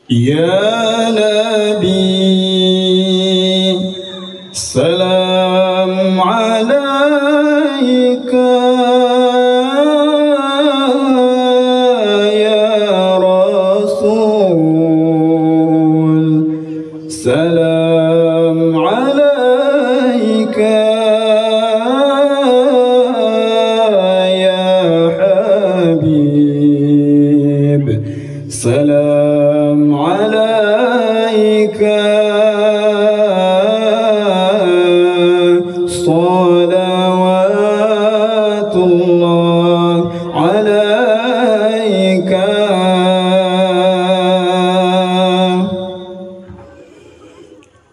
يا نبي سلام عليك يا رسول سلام عليك يا حبيب سلام عليك صلوات الله عليك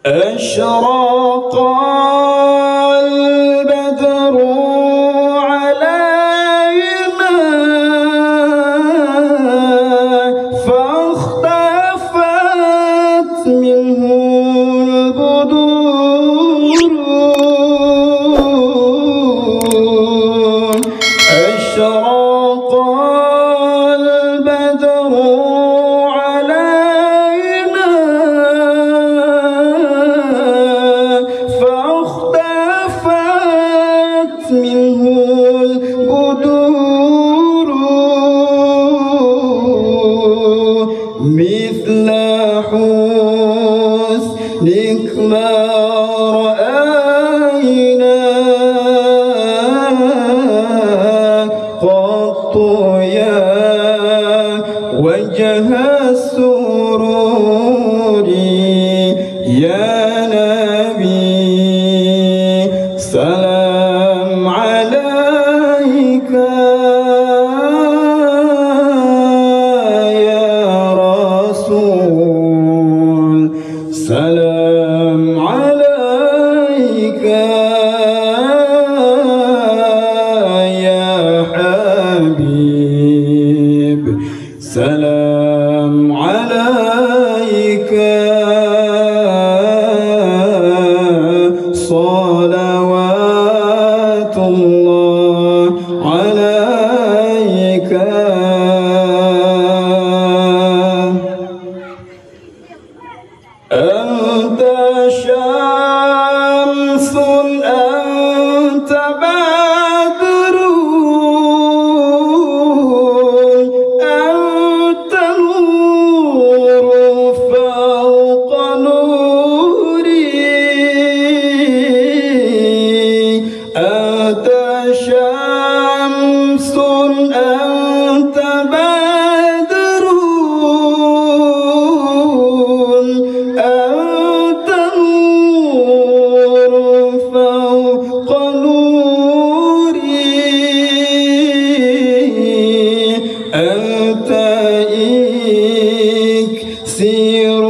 أشرق البدر علينا فاختفت منه البدور أشرق البدر علينا فاختفت منه البدور مثل حسنك ما رأينا قط يا وجه السرور يا نبي سلام عليك يا رسول سلام عليك يا حبيب سلام عليك صلوات الله عليك أنت شمس أنت بدر أنت نور فوق نوري أنت شمس أنت بدر أنت نور فوق نوري أنت إكسير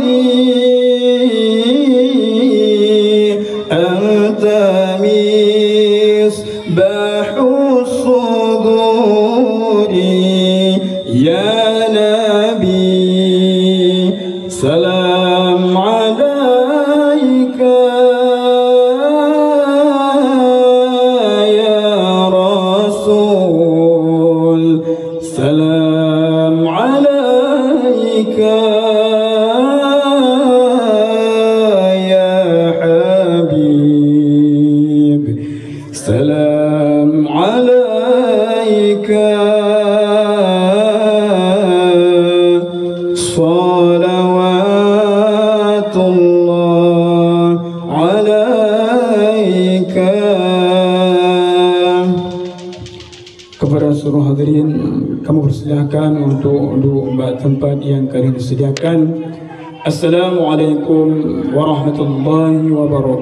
وغالي أنت مصباح الصدور يا نبي سلام عليك يا رسول سلام عليك يا حبيب سلام عليك صلوات الله عليك. Kepada seluruh hadirin, kamu persilahkan untuk duduk tempat yang kalian disediakan. Assalamualaikum warahmatullahi wabarakatuh.